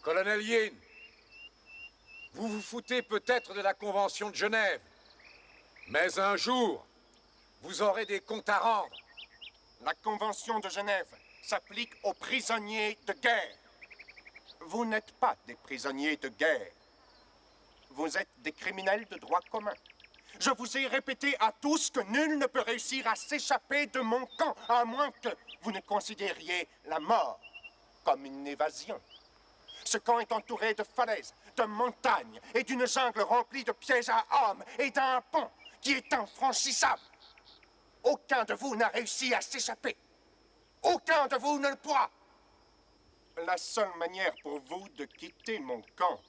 Colonel Yin, vous vous foutez peut-être de la Convention de Genève, mais un jour, vous aurez des comptes à rendre. La Convention de Genève s'applique aux prisonniers de guerre. Vous n'êtes pas des prisonniers de guerre. Vous êtes des criminels de droit commun. Je vous ai répété à tous que nul ne peut réussir à s'échapper de mon camp, à moins que vous ne considériez la mort comme une évasion. Ce camp est entouré de falaises, de montagnes et d'une jungle remplie de pièges à hommes et d'un pont qui est infranchissable. Aucun de vous n'a réussi à s'échapper. Aucun de vous ne le pourra. La seule manière pour vous de quitter mon camp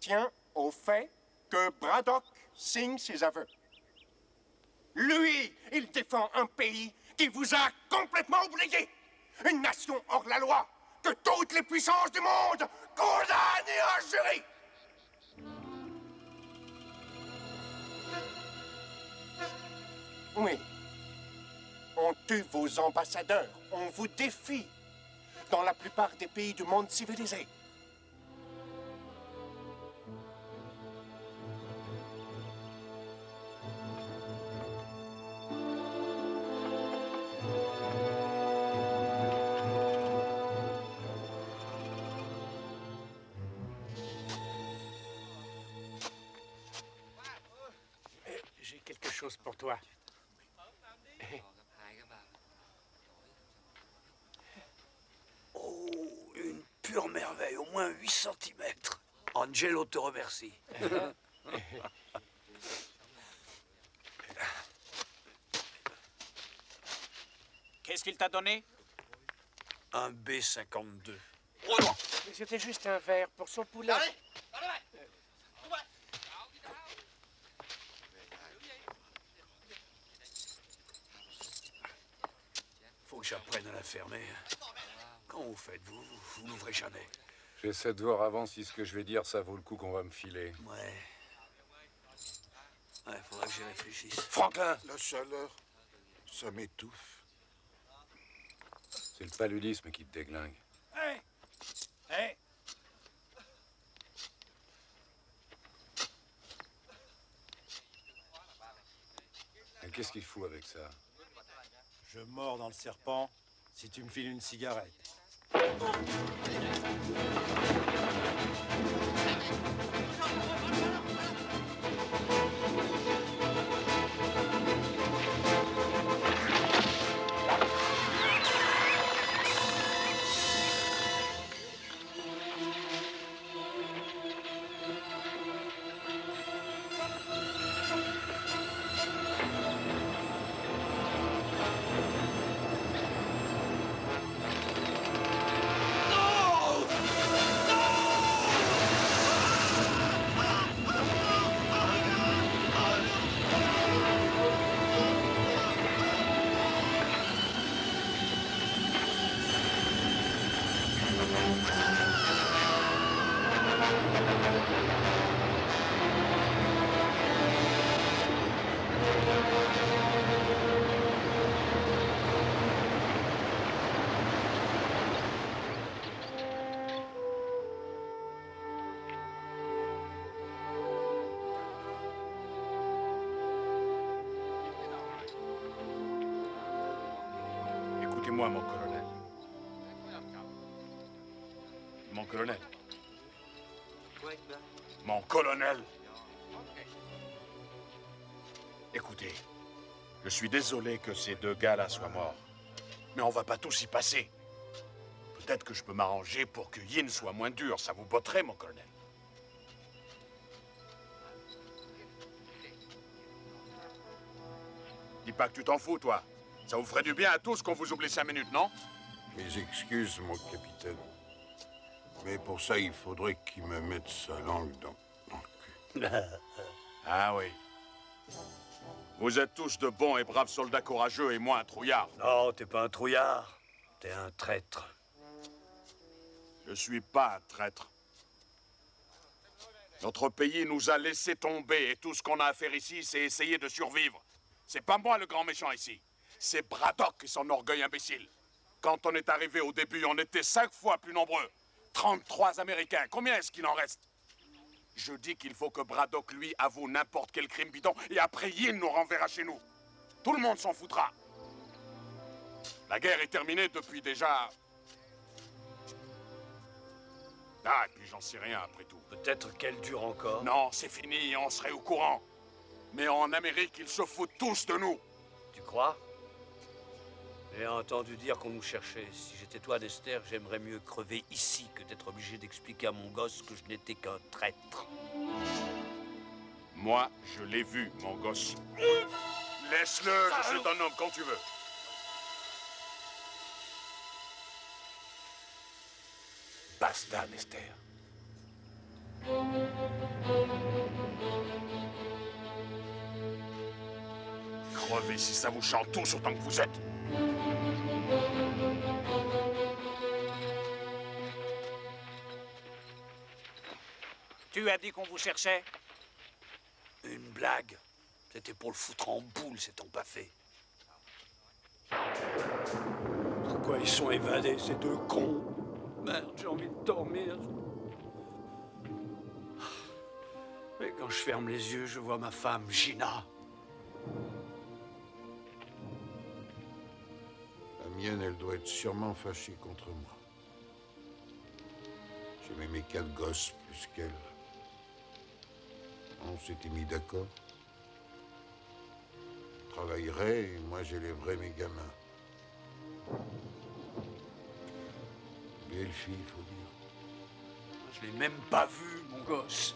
tient au fait que Braddock signe ses aveux. Lui, il défend un pays qui vous a complètement oublié. Une nation hors la loi que toutes les puissances du monde condamnent en jury. Oui. On tue vos ambassadeurs. On vous défie. Dans la plupart des pays du monde civilisé. J'ai quelque chose pour toi. Oh, une pure merveille, au moins 8 cm. Angelo te remercie. Qu'est-ce qu'il t'a donné? Un B-52. Mais c'était juste un verre pour son poulet. Faut que j'apprenne à la fermer. Quand vous faites, vous n'ouvrez jamais. J'essaie de voir avant si ce que je vais dire, ça vaut le coup qu'on va me filer. Ouais, faudra que j'y réfléchisse. Franklin! La chaleur, ça m'étouffe. C'est le paludisme qui te déglingue. Hey! Hey! Et qu'est-ce qu'il fout avec ça? Je mords dans le serpent si tu me files une cigarette. Écoutez-moi, mon colonel. Mon colonel. Mon colonel. Écoutez, je suis désolé que ces deux gars-là soient morts. Mais on va pas tous y passer. Peut-être que je peux m'arranger pour que Yin soit moins dur. Ça vous botterait, mon colonel. Dis pas que tu t'en fous, toi. Ça vous ferait du bien à tous qu'on vous oublie 5 minutes, non? Mes excuses, mon capitaine. Mais pour ça, il faudrait qu'il me mette sa langue dans le cul. Ah oui. Vous êtes tous de bons et braves soldats courageux et moi un trouillard. Non, t'es pas un trouillard. T'es un traître. Je suis pas un traître. Notre pays nous a laissé tomber et tout ce qu'on a à faire ici, c'est essayer de survivre. C'est pas moi le grand méchant ici. C'est Braddock et son orgueil imbécile. Quand on est arrivé au début, on était 5 fois plus nombreux. 33 Américains. Combien est-ce qu'il en reste? Je dis qu'il faut que Braddock, lui, avoue n'importe quel crime bidon, et après Yin nous renverra chez nous. Tout le monde s'en foutra. La guerre est terminée depuis déjà... Ah, et puis j'en sais rien après tout. Peut-être qu'elle dure encore. Non, c'est fini, on serait au courant. Mais en Amérique, ils se foutent tous de nous. Tu crois? J'ai entendu dire qu'on nous cherchait. Si j'étais toi, Dexter, j'aimerais mieux crever ici que d'être obligé d'expliquer à mon gosse que je n'étais qu'un traître. Moi, je l'ai vu, mon gosse. Laisse-le, je suis ton homme quand tu veux. Basta, Dexter. Crevez si ça vous chante tous autant que vous êtes. Tu as dit qu'on vous cherchait? Une blague. C'était pour le foutre en boule, c'est ton pas fait. Pourquoi ils sont évadés, ces deux cons? Merde, j'ai envie de dormir. Mais quand je ferme les yeux, je vois ma femme, Gina. La mienne, elle doit être sûrement fâchée contre moi. J'aimais mes 4 gosses plus qu'elle. On s'était mis d'accord. Je travaillerais et moi j'élèverais mes gamins. Belle fille, il faut dire. Je l'ai même pas vu, mon gosse.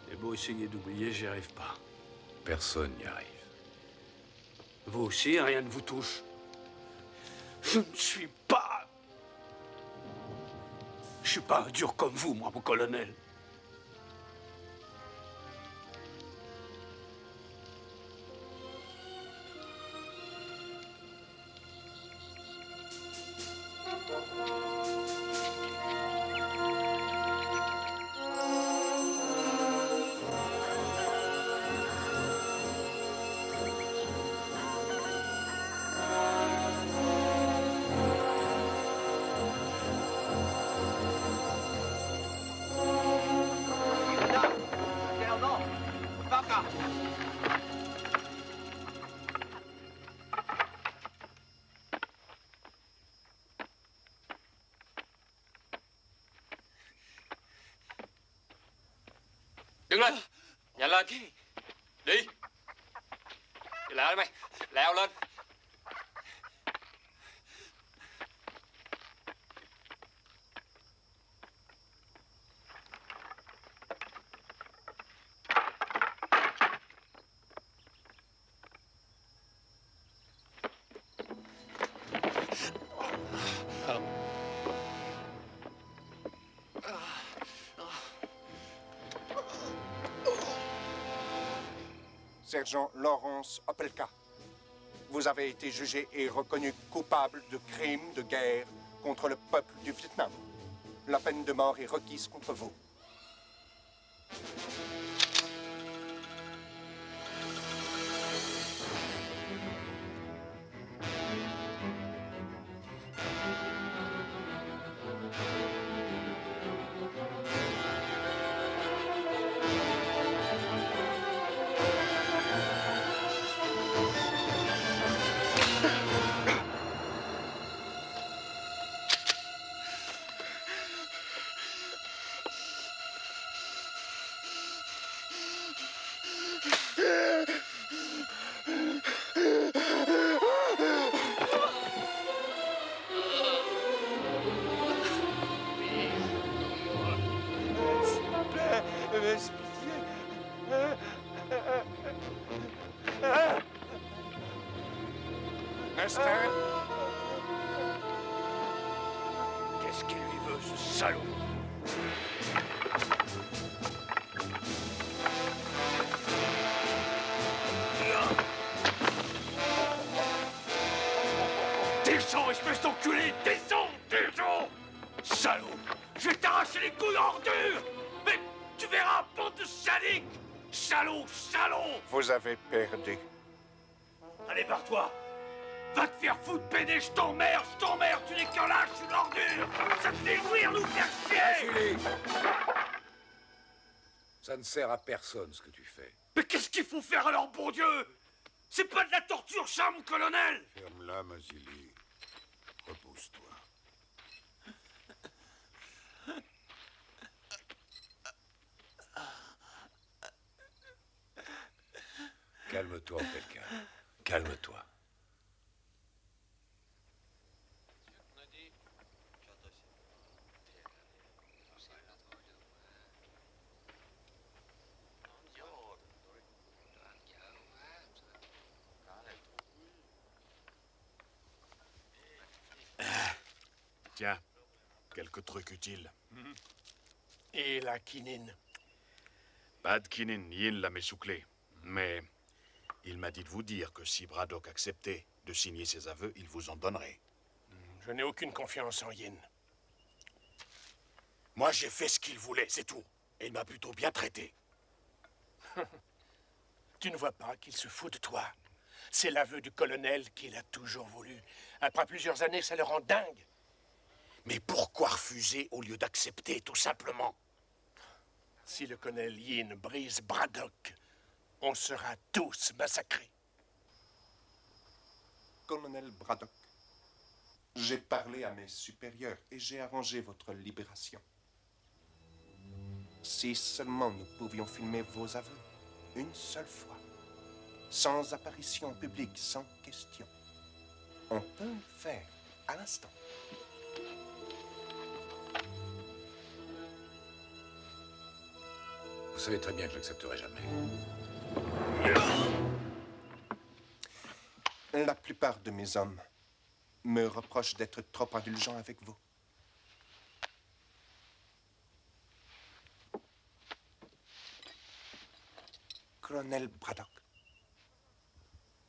J'ai beau essayer d'oublier, j'y arrive pas. Personne n'y arrive. Vous aussi, rien ne vous touche. Je ne suis pas... Je suis pas un dur comme vous, moi, mon colonel. Đứng lên. Nhanh lên. Đi. Đi lại mày. Leo lên. Sergent Lawrence Opelka, vous avez été jugé et reconnu coupable de crimes de guerre contre le peuple du Vietnam. La peine de mort est requise contre vous. Nestor? Qu'est-ce qu'il lui veut, ce salaud? Descends, espèce d'enculé! Descends! Descends! Salaud! Je vais t'arracher les couilles en ordure! Mais tu verras, bande de sadiques! Salaud, salaud! Vous avez perdu. Allez, barre-toi! Va te faire foutre, Béné, je t'emmerde, tu n'es qu'un lâche, une ordure! Ça te fait jouir, nous faire chier! Julie, ça ne sert à personne ce que tu fais. Mais qu'est-ce qu'il faut faire alors, bon Dieu? C'est pas de la torture, ça, mon colonel! Ferme-la, Mazili. Repose-toi. Calme-toi, Pelka. Calme-toi. Tiens, quelques trucs utiles. Et la quinine? Pas de quinine, Yin l'a m'essouclé. Mais il m'a dit de vous dire que si Braddock acceptait de signer ses aveux, il vous en donnerait. Je n'ai aucune confiance en Yin. Moi, j'ai fait ce qu'il voulait, c'est tout. Et il m'a plutôt bien traité. Tu ne vois pas qu'il se fout de toi? C'est l'aveu du colonel qu'il a toujours voulu. Après plusieurs années, ça le rend dingue. Mais pourquoi refuser au lieu d'accepter, tout simplement? Si le colonel Yin brise Braddock, on sera tous massacrés. Colonel Braddock, j'ai parlé à mes supérieurs et j'ai arrangé votre libération. Si seulement nous pouvions filmer vos aveux, une seule fois, sans apparition publique, sans question. On peut le faire à l'instant. Vous savez très bien que je n'accepterai jamais. La plupart de mes hommes me reprochent d'être trop indulgent avec vous. Colonel Braddock,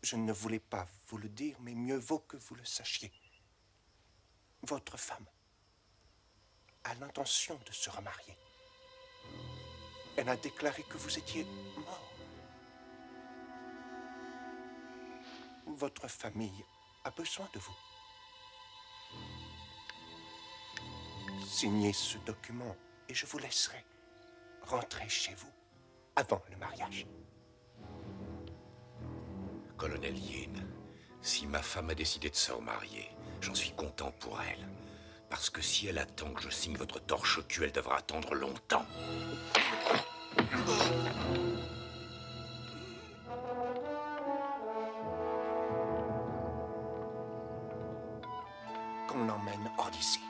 je ne voulais pas vous le dire, mais mieux vaut que vous le sachiez. Votre femme a l'intention de se remarier. Elle a déclaré que vous étiez mort. Votre famille a besoin de vous. Signez ce document et je vous laisserai rentrer chez vous avant le mariage. Colonel Yin, si ma femme a décidé de se remarier, j'en suis content pour elle. Parce que si elle attend que je signe votre torche au cul, elle devra attendre longtemps. Qu'on l'emmène hors d'ici.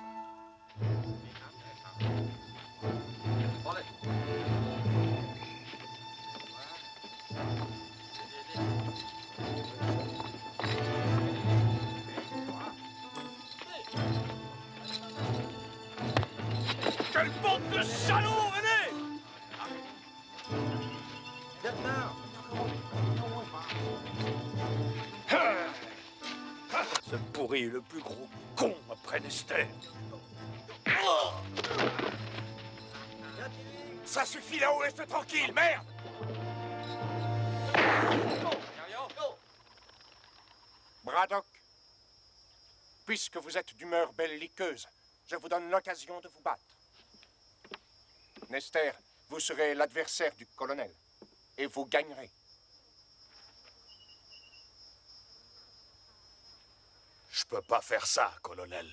Quelle bande de salauds, venez! Ce pourri est le plus gros con après Nester. Ça suffit là-haut, reste tranquille, merde! Braddock, puisque vous êtes d'humeur belliqueuse, je vous donne l'occasion de vous battre. Nester, vous serez l'adversaire du colonel, et vous gagnerez. Je peux pas faire ça, colonel.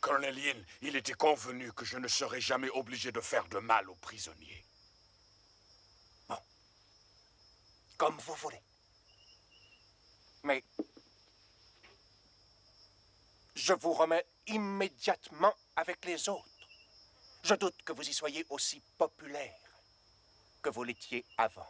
Colonel Yin, il était convenu que je ne serais jamais obligé de faire de mal aux prisonniers. Bon. Comme vous voulez. Mais je vous remets immédiatement avec les autres. Je doute que vous y soyez aussi populaire que vous l'étiez avant.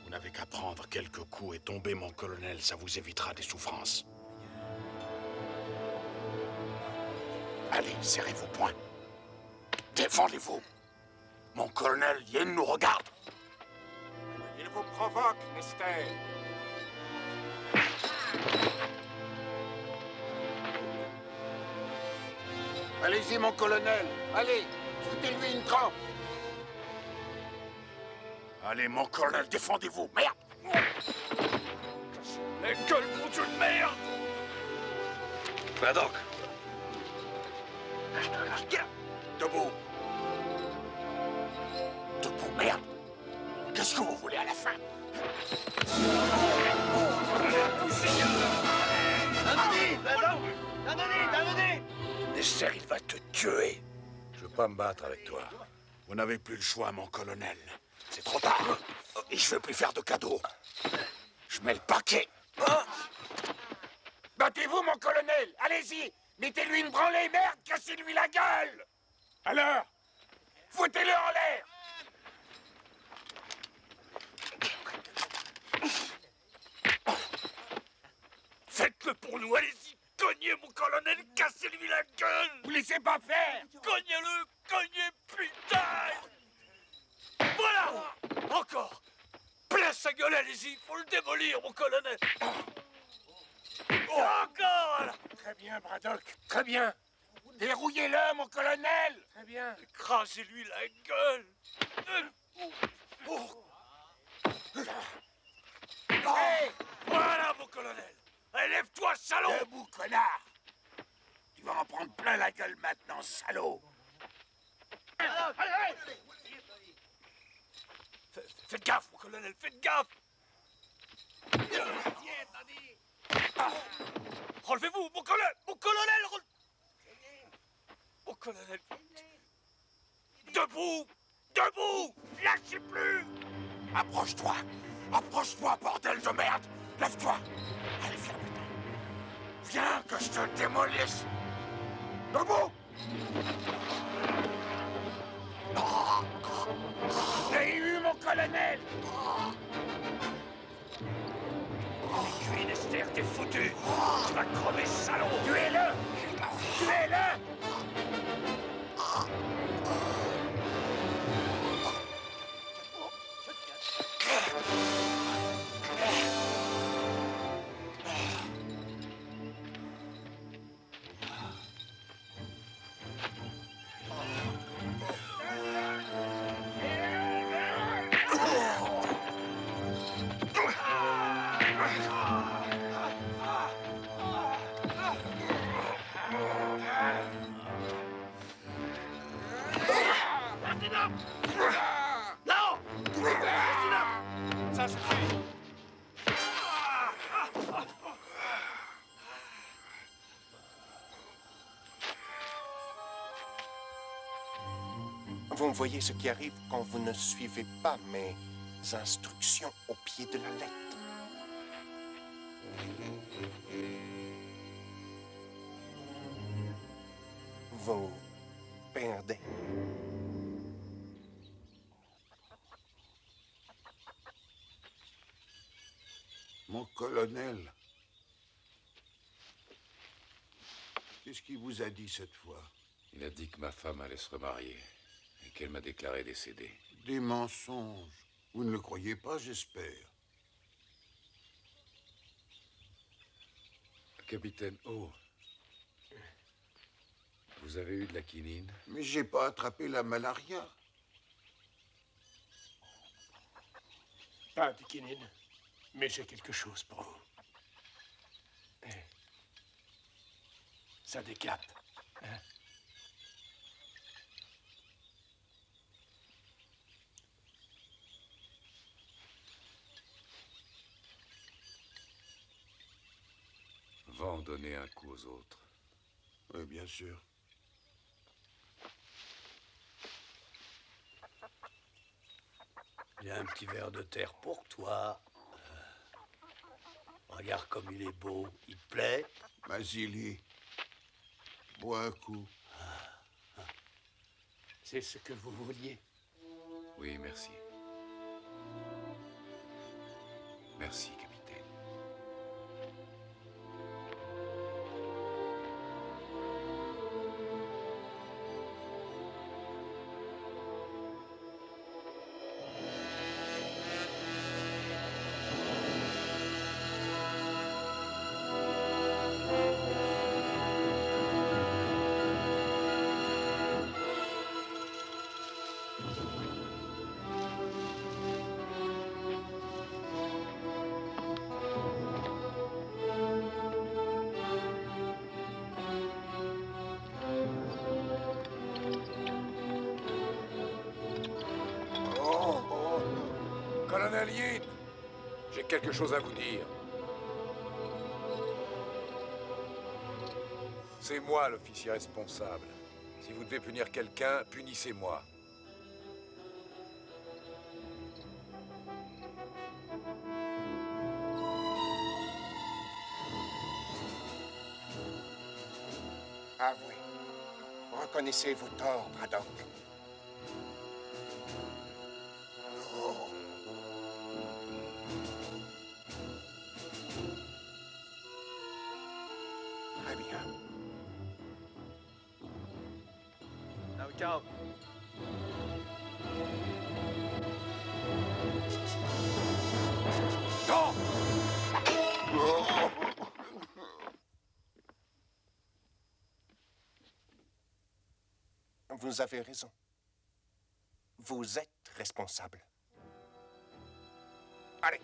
Vous n'avez qu'à prendre quelques coups et tomber, mon colonel, ça vous évitera des souffrances. Serrez vos poings. Défendez-vous. Mon colonel Yin nous regarde. Il vous provoque, Nester. Allez-y, mon colonel. Allez, foutez-lui une trempe. Allez, mon colonel, défendez-vous. Merde! La gueule, mon Dieu de merde! Va donc. Debout. Debout, merde. Qu'est-ce que vous voulez à la fin? Nester, il va te tuer. Je veux pas me battre avec toi. Vous n'avez plus le choix, mon colonel. C'est trop tard. Et je veux plus faire de cadeaux. Je mets le paquet. Battez-vous, mon colonel. Allez-y. Mettez-lui une branlée, merde. Cassez-lui la gueule. Alors, foutez-le en l'air. Faites-le pour nous, allez-y! Cognez, mon colonel, cassez-lui la gueule! Vous laissez pas faire. Cognez-le! Cognez, putain! Voilà! Encore! Plein sa gueule, allez-y! Faut le démolir, mon colonel! Encore! Voilà. Très bien, Braddock. Très bien. Dérouillez-le, mon colonel. Très bien. Écrasez-lui la gueule! Hey, Voilà, mon colonel! Allez, lève-toi, salaud! debout, connard. Tu vas en prendre plein la gueule maintenant, salaud. Faites gaffe, mon colonel, faites gaffe! Relevez-vous, mon colonel! Mon colonel! Mon colonel! Debout! Debout! Lâchez plus! Approche-toi. Approche-toi, bordel de merde. Lève-toi. Allez, viens, putain. Viens, que je te démolisse. Debout. J'ai eu, mon colonel. Cuit, Nester, t'es foutu! Tu vas crever, salaud! Tuez-le. Tuez-le. Non! Ça suffit! Vous voyez ce qui arrive quand vous ne suivez pas mes instructions au pied de la lettre. Vous perdez. Mon colonel, qu'est-ce qu'il vous a dit cette fois? Il a dit que ma femme allait se remarier et qu'elle m'a déclaré décédée. Des mensonges. Vous ne le croyez pas, j'espère. Capitaine O, vous avez eu de la quinine? Mais j'ai pas attrapé la malaria. Pas de quinine, mais j'ai quelque chose pour vous. Ça décape, hein? Va en donner un coup aux autres. Oui, bien sûr. Il y a un petit verre de terre pour toi. Regarde comme il est beau. Il te plaît? Mazili, bois un coup. C'est ce que vous vouliez. Oui, merci. Merci, capitaine. Colonel Yin, j'ai quelque chose à vous dire. C'est moi l'officier responsable. Si vous devez punir quelqu'un, punissez-moi. Avouez. Reconnaissez vos torts, Braddock. Oh. Très bien. Ciao. Non! Vous avez raison. Vous êtes responsable. Allez.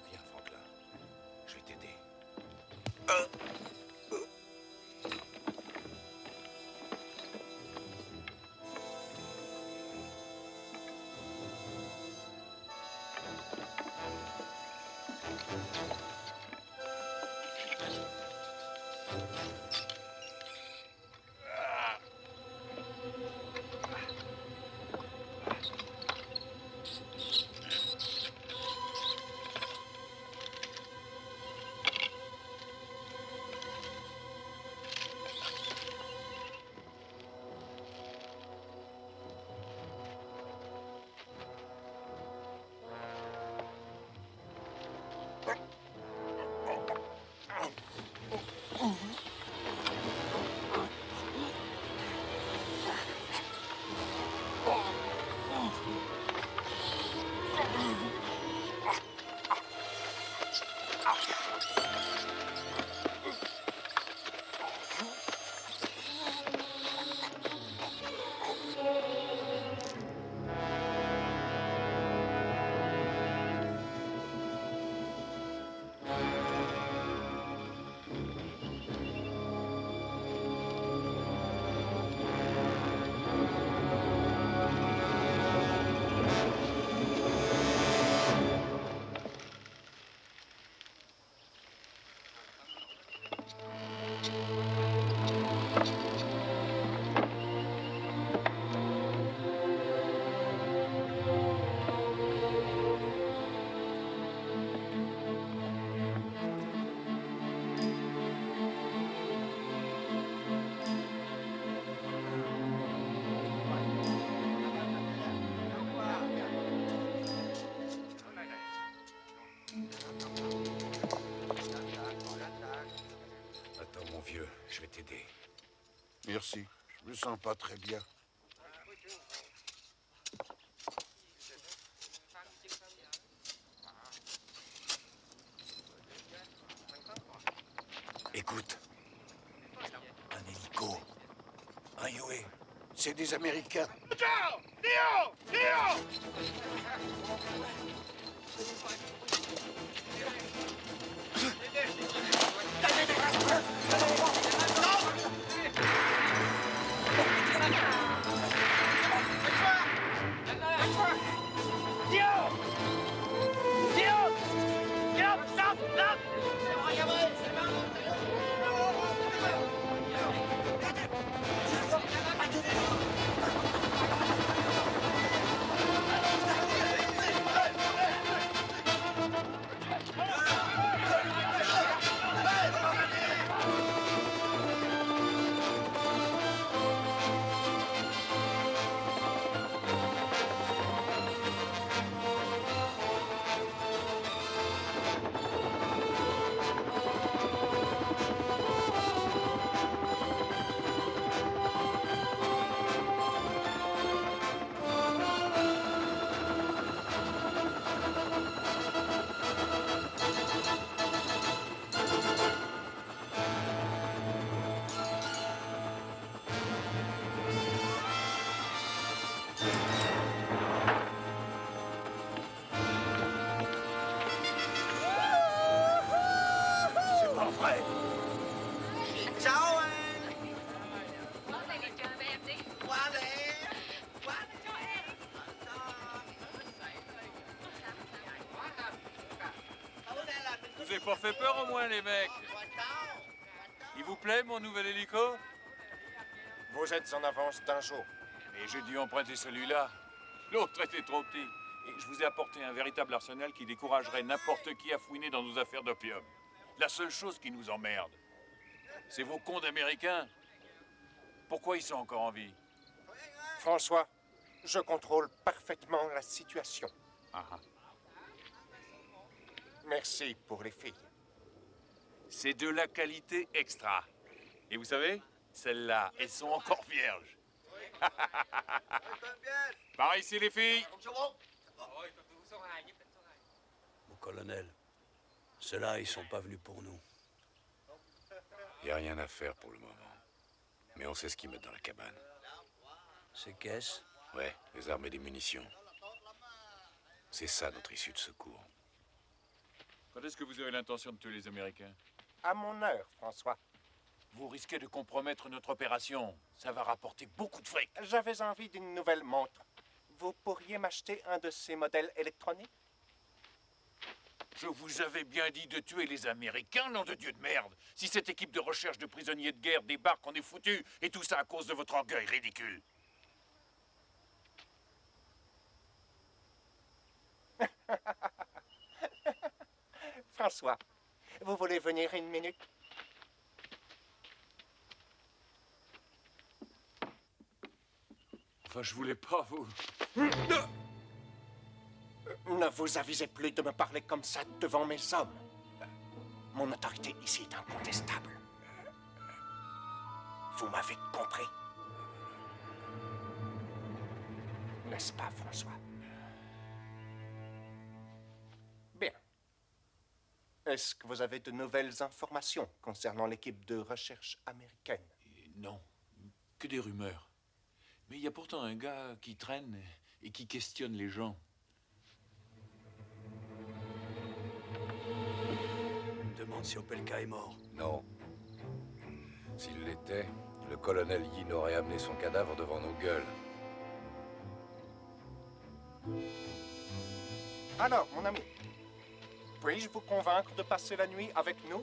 Viens, Franklin. Je vais t'aider. Attends, mon vieux, je vais t'aider. Merci. Je me sens pas très bien. Écoute. Un hélico. Un Yue. C'est des Américains. Ciao! Léo! Léo! pas fait peur au moins, les mecs. Il vous plaît, mon nouvel hélico? Vous êtes en avance d'un jour. Et j'ai dû emprunter celui-là. L'autre était trop petit. Et je vous ai apporté un véritable arsenal qui découragerait n'importe qui à fouiner dans nos affaires d'opium. La seule chose qui nous emmerde, c'est vos cons d'Américains. Pourquoi ils sont encore en vie? François, je contrôle parfaitement la situation. Merci pour les filles. C'est de la qualité extra. Et vous savez, celles-là, elles sont encore vierges. Par ici, les filles. Mon colonel, ceux-là, ils sont pas venus pour nous. Y a rien à faire pour le moment. Mais on sait ce qu'ils mettent dans la cabane. Ces caisses? Ouais, les armes et des munitions. C'est ça notre issue de secours. Quand est-ce que vous avez l'intention de tuer les Américains? À mon heure, François. Vous risquez de compromettre notre opération. Ça va rapporter beaucoup de fric. J'avais envie d'une nouvelle montre. Vous pourriez m'acheter un de ces modèles électroniques? Je vous avais bien dit de tuer les Américains, nom de Dieu de merde. Si cette équipe de recherche de prisonniers de guerre débarque, on est foutu. Et tout ça à cause de votre orgueil ridicule. François, vous voulez venir une minute? Enfin, je voulais pas vous... Ne vous avisez plus de me parler comme ça devant mes hommes. Mon autorité ici est incontestable. Vous m'avez compris? N'est-ce pas, François? Bien. Est-ce que vous avez de nouvelles informations concernant l'équipe de recherche américaine? Non, que des rumeurs. Mais il y a pourtant un gars qui traîne et qui questionne les gens. Je me demande si Opelka est mort. Non. S'il l'était, le colonel Yin aurait amené son cadavre devant nos gueules. Alors, mon ami, puis-je vous convaincre de passer la nuit avec nous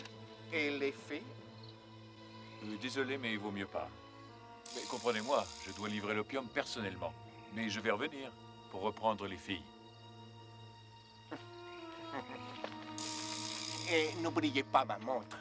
et les filles? Désolé, mais il vaut mieux pas. Mais comprenez-moi, je dois livrer l'opium personnellement. Mais je vais revenir pour reprendre les filles. Et n'oubliez pas ma montre.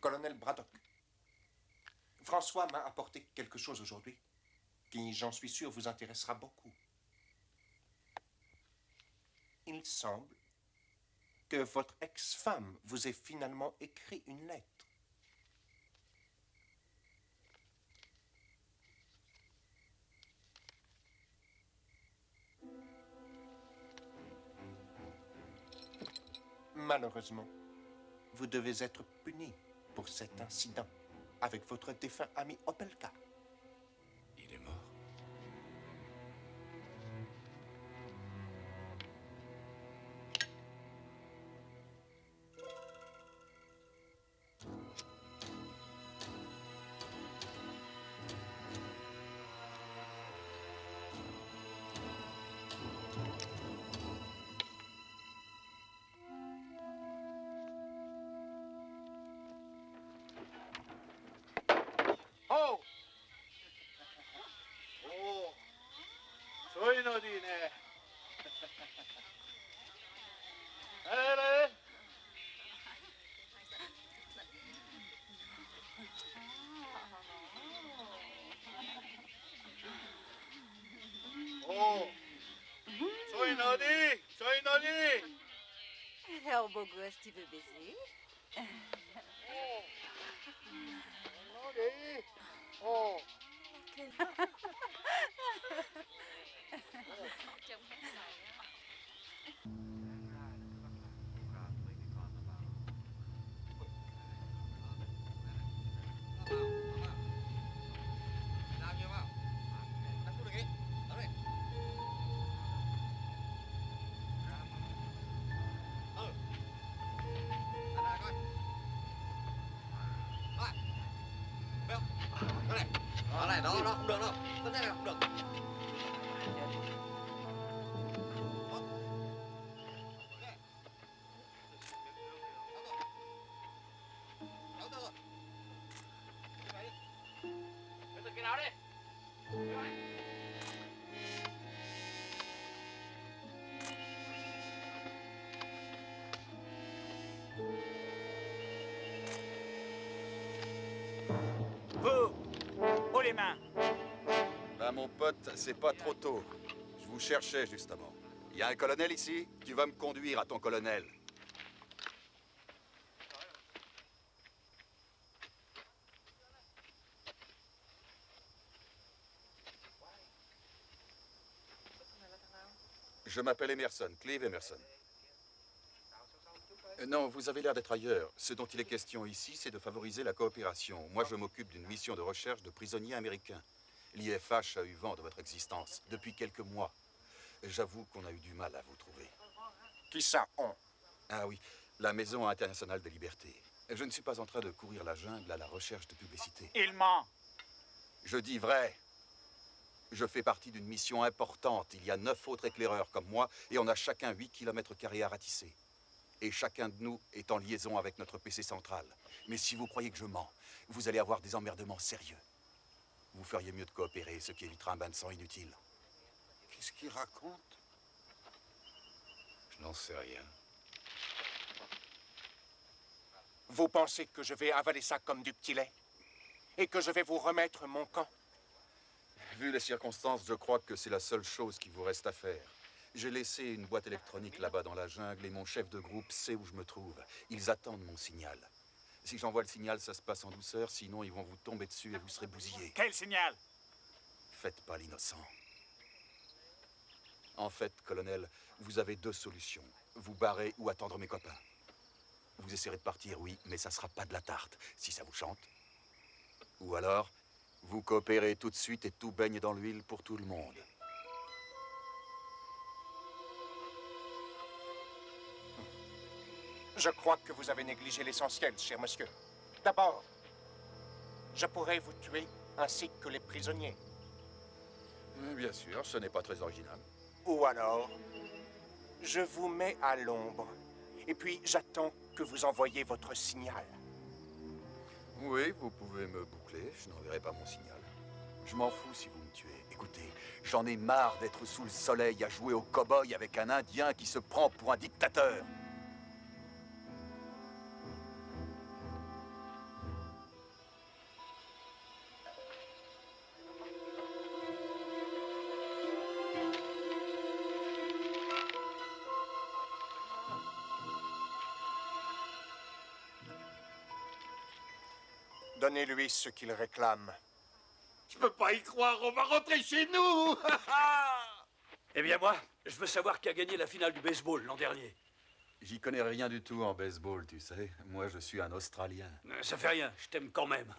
Colonel Braddock, François m'a apporté quelque chose aujourd'hui qui, j'en suis sûr, vous intéressera beaucoup. Il semble que votre ex-femme vous ait finalement écrit une lettre. Malheureusement, vous devez être puni pour cet incident avec votre défunt ami Opelka. Il est mort. Oh! Oh! Soy Nodine. Allez! Oh! Soy Nodi! Soy Nodi! Alors, beau gosse, tu veux baiser? Oh! Nodi! Oh! này, đó, đó, không được đâu. Vấn đề này không được. Cái nào đi. Vous, haut les mains. Ben, mon pote, c'est pas trop tôt. Je vous cherchais, justement. Il y a un colonel ici? Tu vas me conduire à ton colonel. Je m'appelle Emerson, Clive Emerson. Non, vous avez l'air d'être ailleurs. Ce dont il est question ici, c'est de favoriser la coopération. Moi, je m'occupe d'une mission de recherche de prisonniers américains. L'IFH a eu vent de votre existence depuis quelques mois. J'avoue qu'on a eu du mal à vous trouver. Qui ça, on? Ah oui, la Maison internationale de liberté. Je ne suis pas en train de courir la jungle à la recherche de publicité. Il ment. Je dis vrai. Je fais partie d'une mission importante. Il y a 9 autres éclaireurs comme moi et on a chacun 8 km² à ratisser. Et chacun de nous est en liaison avec notre PC central. Mais si vous croyez que je mens, vous allez avoir des emmerdements sérieux. Vous feriez mieux de coopérer, ce qui évitera un bain de sang inutile. Qu'est-ce qu'il raconte? Je n'en sais rien. Vous pensez que je vais avaler ça comme du petit lait? Et que je vais vous remettre mon camp? Vu les circonstances, je crois que c'est la seule chose qui vous reste à faire. J'ai laissé une boîte électronique là-bas dans la jungle et mon chef de groupe sait où je me trouve. Ils attendent mon signal. Si j'envoie le signal, ça se passe en douceur, sinon ils vont vous tomber dessus et vous serez bousillés. Quel signal? Faites pas l'innocent. En fait, colonel, vous avez 2 solutions. Vous barrer ou attendre mes copains. Vous essaierez de partir, oui, mais ça sera pas de la tarte, si ça vous chante. Ou alors, vous coopérez tout de suite et tout baigne dans l'huile pour tout le monde. Je crois que vous avez négligé l'essentiel, cher monsieur. D'abord, je pourrais vous tuer ainsi que les prisonniers. Bien sûr, ce n'est pas très original. Ou alors, je vous mets à l'ombre. Et puis, j'attends que vous envoyiez votre signal. Oui, vous pouvez me boucler, je n'enverrai pas mon signal. Je m'en fous si vous me tuez. Écoutez, j'en ai marre d'être sous le soleil à jouer au cow-boy avec un Indien qui se prend pour un dictateur. Donnez-lui ce qu'il réclame. Je peux pas y croire, on va rentrer chez nous. Eh bien moi, je veux savoir qui a gagné la finale du baseball l'an dernier. J'y connais rien du tout en baseball, tu sais. Moi, je suis un Australien. Ça fait rien, je t'aime quand même.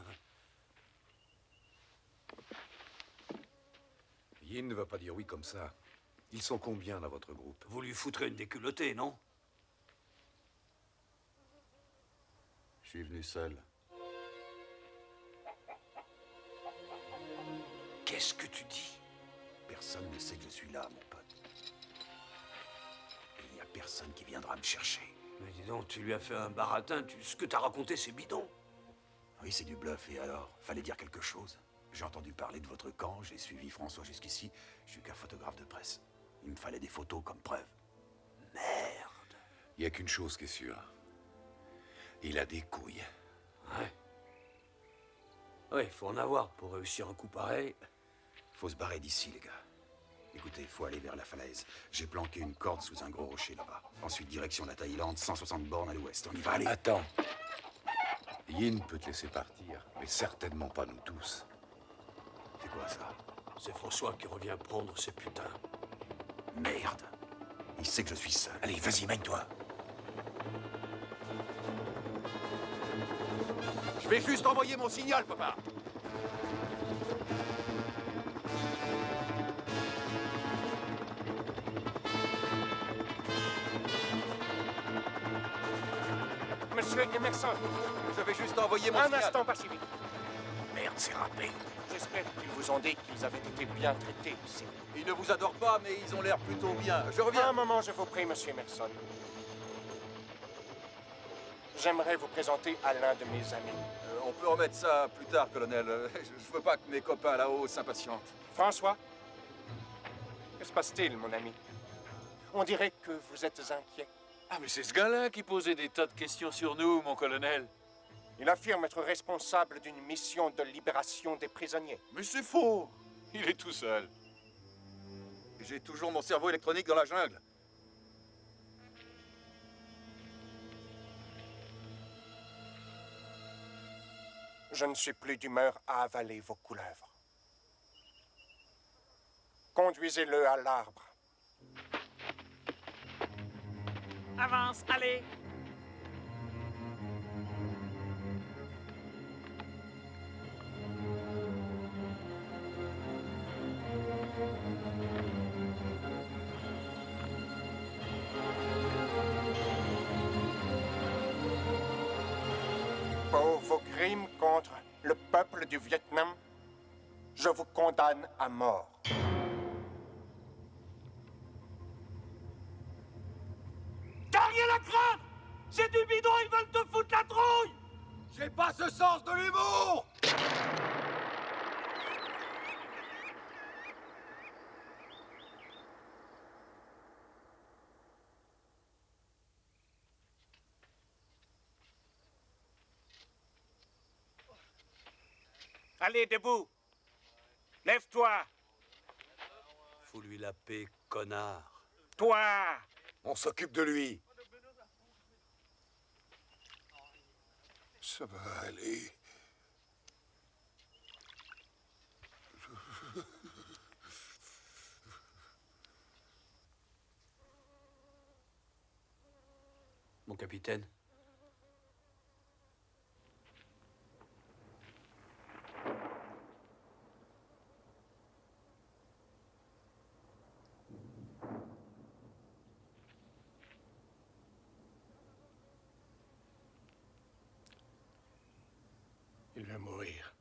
Yin ne va pas dire oui comme ça. Ils sont combien dans votre groupe? Vous lui foutrez une déculottée, non? Je suis venu seul. Qu'est-ce que tu dis? Personne ne sait que je suis là, mon pote. Et il n'y a personne qui viendra me chercher. Mais dis donc, tu lui as fait un baratin. Ce que t'as raconté, c'est bidon. Oui, c'est du bluff. Et alors? Fallait dire quelque chose. J'ai entendu parler de votre camp, j'ai suivi François jusqu'ici. Je suis qu'un photographe de presse. Il me fallait des photos comme preuve. Merde. Il n'y a qu'une chose qui est sûre. Il a des couilles. Ouais. Ouais, faut en avoir pour réussir un coup pareil. Faut se barrer d'ici, les gars. Écoutez, faut aller vers la falaise. J'ai planqué une corde sous un gros rocher là-bas. Ensuite, direction la Thaïlande, 160 bornes à l'ouest. On y va, aller. Attends. Yin peut te laisser partir, mais certainement pas nous tous. C'est quoi ça? C'est François qui revient prendre ses putains. Merde. Il sait que je suis seul. Allez, vas-y, mène-toi. Je vais juste envoyer mon signal, papa. Monsieur Emerson. Je vais juste envoyer mon Un signal. instant, Pacifique. Merde, ces râpés. J'espère qu'ils vous ont dit qu'ils avaient été bien traités ici. Ils ne vous adorent pas, mais ils ont l'air plutôt bien. Je reviens. Un moment, je vous prie, monsieur Emerson. J'aimerais vous présenter à l'un de mes amis. On peut remettre ça plus tard, colonel. Je veux pas que mes copains là-haut s'impatientent. François? Que se passe-t-il, mon ami? On dirait que vous êtes inquiet. Ah, mais c'est ce gars-là qui posait des tas de questions sur nous, mon colonel. Il affirme être responsable d'une mission de libération des prisonniers. Mais c'est faux. Il est tout seul. J'ai toujours mon cerveau électronique dans la jungle. Je ne suis plus d'humeur à avaler vos couleuvres. Conduisez-le à l'arbre. Avance, allez! Pour vos crimes contre le peuple du Vietnam, je vous condamne à mort. T'as rien à craindre! C'est du bidon, ils veulent te foutre la trouille! J'ai pas ce sens de l'humour! Allez, debout! Lève-toi! Fous lui la paix, connard. Toi! On s'occupe de lui. Ça va aller. Mon capitaine. Il va mourir.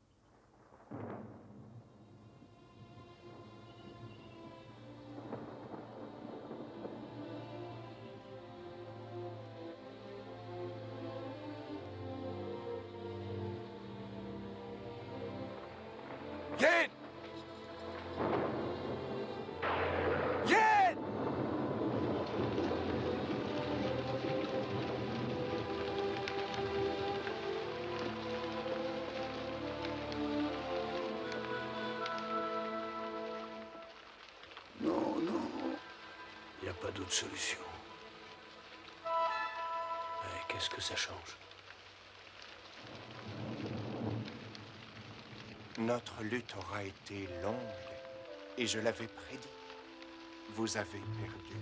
Yen! Yen! Non, non. Il n'y a pas d'autre solution. Mais qu'est-ce que ça change? Notre lutte aura été longue, et je l'avais prédit. Vous avez perdu.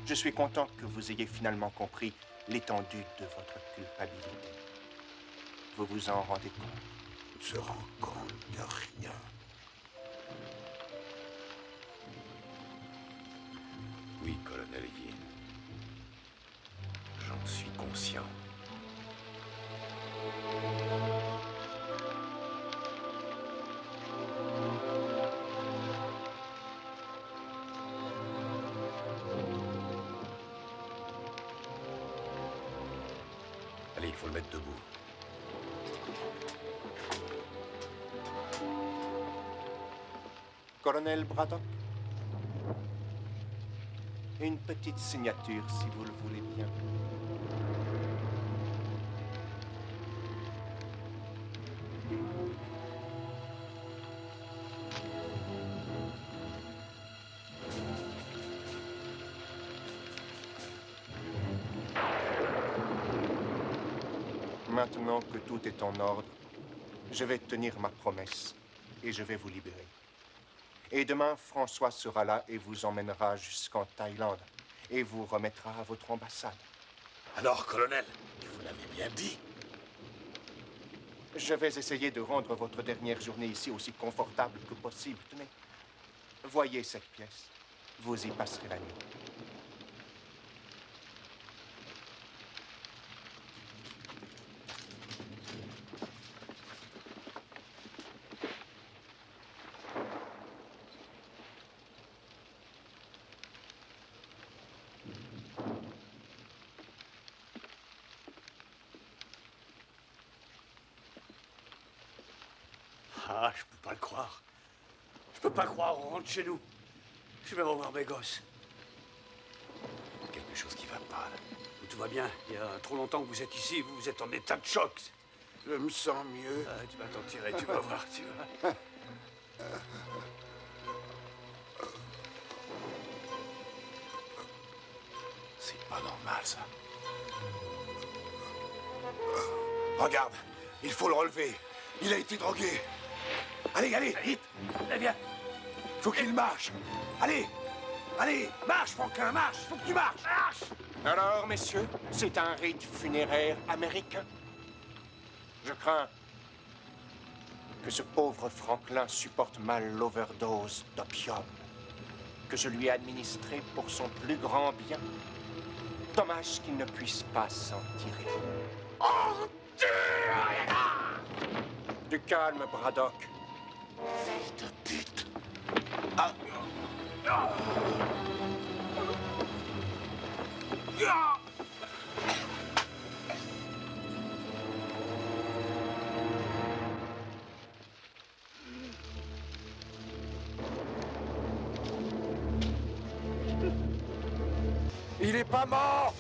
Je suis content que vous ayez finalement compris l'étendue de votre culpabilité. Vous vous en rendez compte? On se rend compte de rien. Oui, colonel Yin. J'en suis conscient. Allez, il faut le mettre debout. Colonel Braddock? Une petite signature, si vous le voulez bien. Maintenant que tout est en ordre, je vais tenir ma promesse et je vais vous libérer. Et demain, François sera là et vous emmènera jusqu'en Thaïlande et vous remettra à votre ambassade. Alors, colonel, vous l'avez bien dit. Je vais essayer de rendre votre dernière journée ici aussi confortable que possible. Tenez, voyez cette pièce. Vous y passerez la nuit. Ah, je peux pas le croire. Je peux pas croire, on rentre chez nous. Je vais revoir mes gosses. Quelque chose qui va pas, là. Tout va bien. Il y a trop longtemps que vous êtes ici, vous êtes en état de choc. Je me sens mieux. Ah, tu vas t'en tirer, tu vas voir, tu vas. C'est pas normal, ça. Regarde, il faut le relever. Il a été drogué. Allez, allez, vite. Allez, viens. Faut qu'il marche. Allez, allez, marche, Franklin, marche. Faut que tu marches. Marche. Alors, messieurs, c'est un rite funéraire américain. Je crains que ce pauvre Franklin supporte mal l'overdose d'opium que je lui ai administré pour son plus grand bien. Dommage qu'il ne puisse pas s'en tirer. Oh, Du calme, Braddock. fils de pute. Ah. Il est pas mort.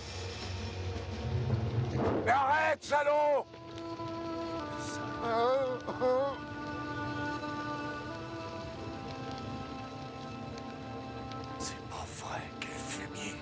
Mais arrête, salaud. C'est pas vrai, quel fumier.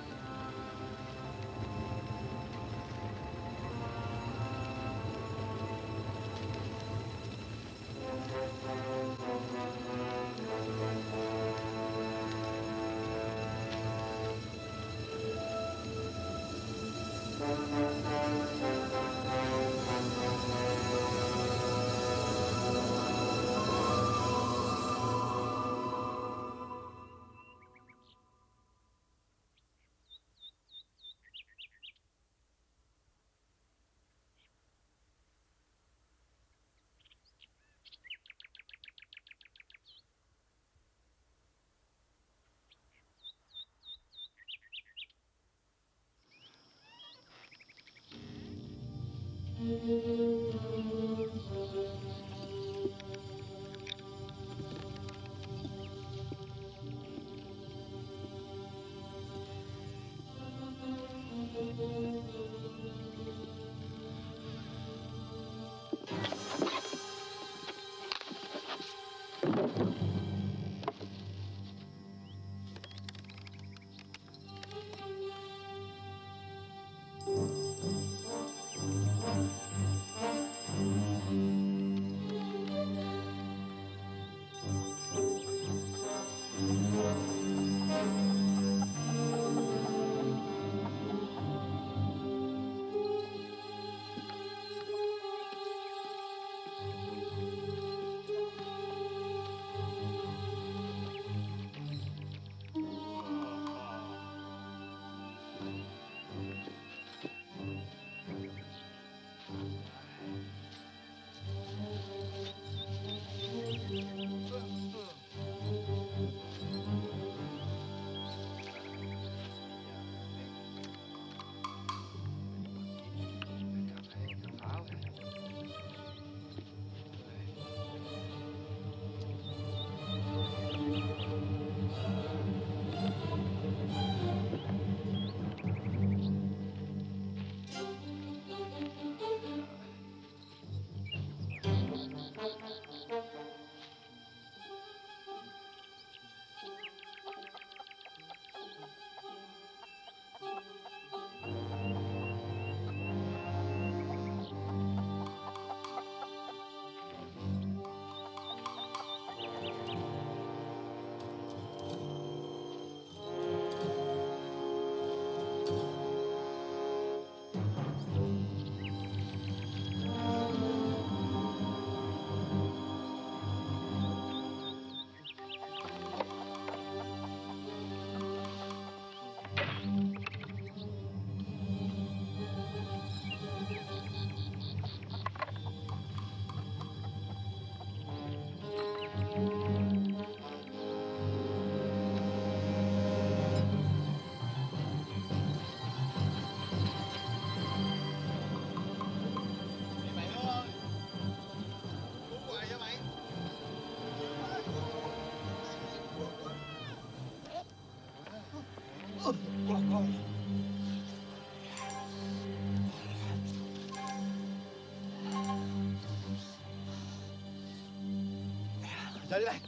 Allez.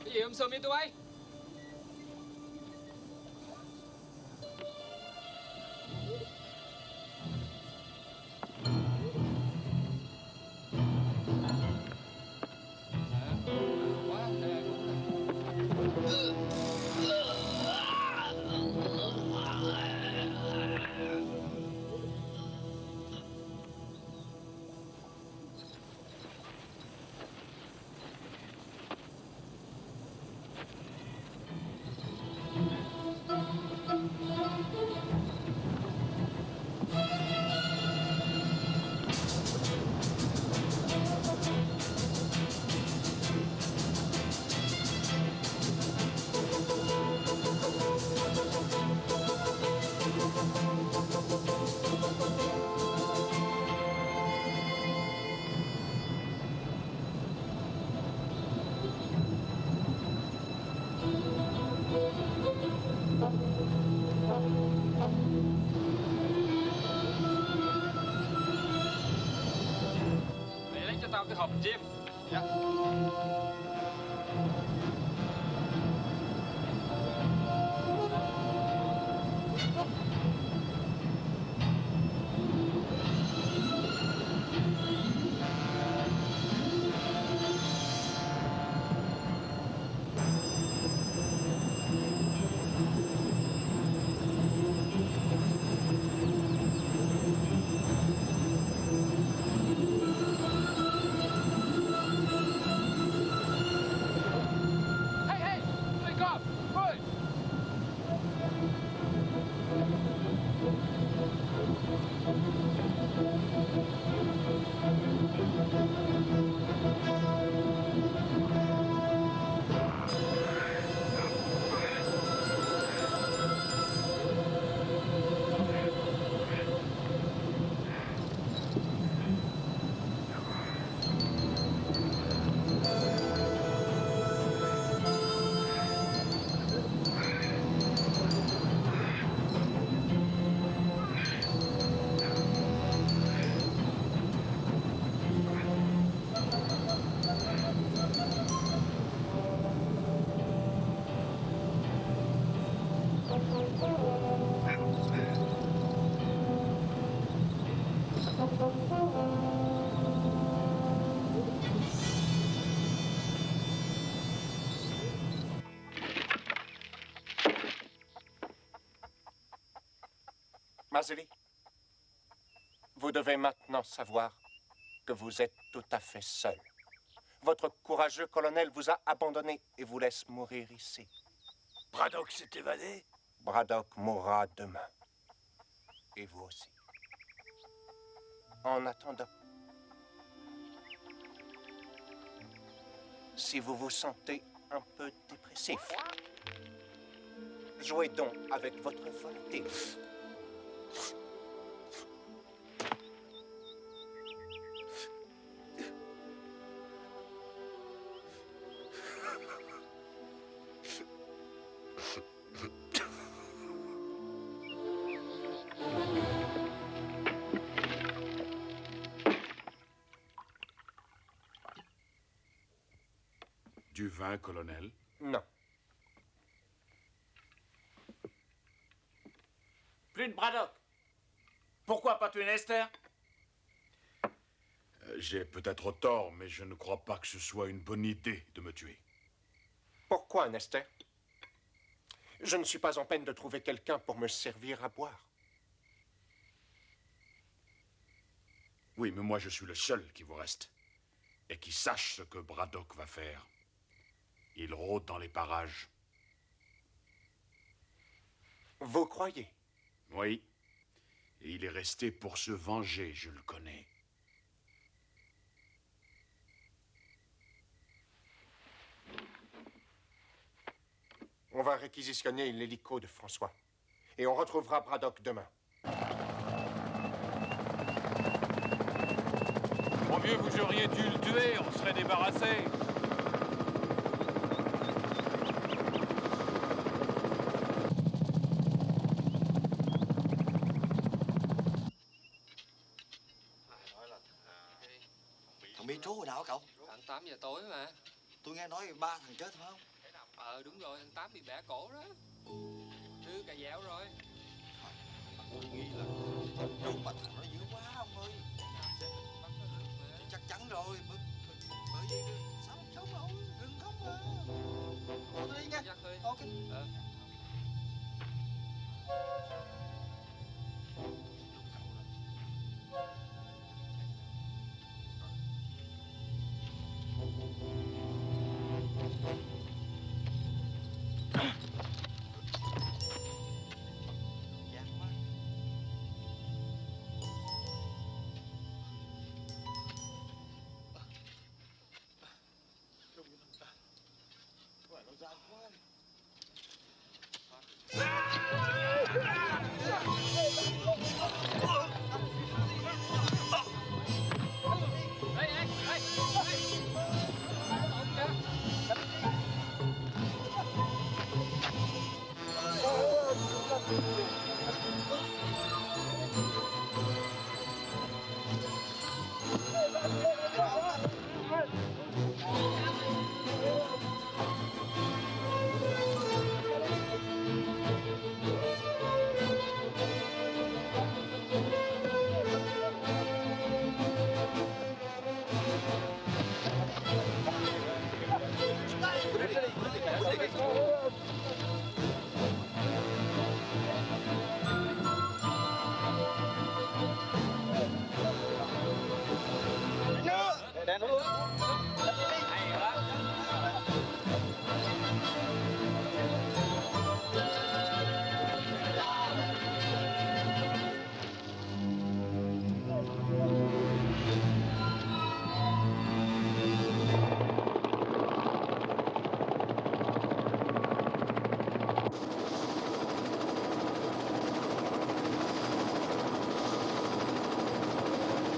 Cái gì Sơ mi tụi bay? Mày lấy cho tao cái hộp chim. Dạ. Hey, hey! Wake up! Quick! Mazeli, vous devez maintenant savoir que vous êtes tout à fait seul. Votre courageux colonel vous a abandonné et vous laisse mourir ici. Braddock s'est évadé? Braddock mourra demain. Et vous aussi. En attendant, si vous vous sentez un peu dépressif, jouez donc avec votre volonté. Du vin, colonel? Non. Plus de Braddock. Pourquoi pas tuer Nester? J'ai peut-être tort, mais je ne crois pas que ce soit une bonne idée de me tuer. Pourquoi, Nester? Je ne suis pas en peine de trouver quelqu'un pour me servir à boire. Oui, mais moi je suis le seul qui vous reste. Et qui sache ce que Braddock va faire. Il rôde dans les parages. Vous croyez? Oui. Et il est resté pour se venger, je le connais. On va réquisitionner l'hélico de François. Et on retrouvera Braddock demain. Mon vieux, vous auriez dû le tuer, on serait débarrassé. Thằng Mitro hồi nào hả cậu? Khoảng 8 giờ tối mà. Tôi nghe nói 3 thằng chết phải không? Đúng rồi, thằng Tám bị bẻ cổ đó. Đưa cà dẻo rồi. Tôi nghĩ là trông mà thằng nó dữ quá ông ơi. Chắc chắn rồi. Bởi vì sao không sống đâu, đừng không mà. Thôi tôi đi nha. Ok.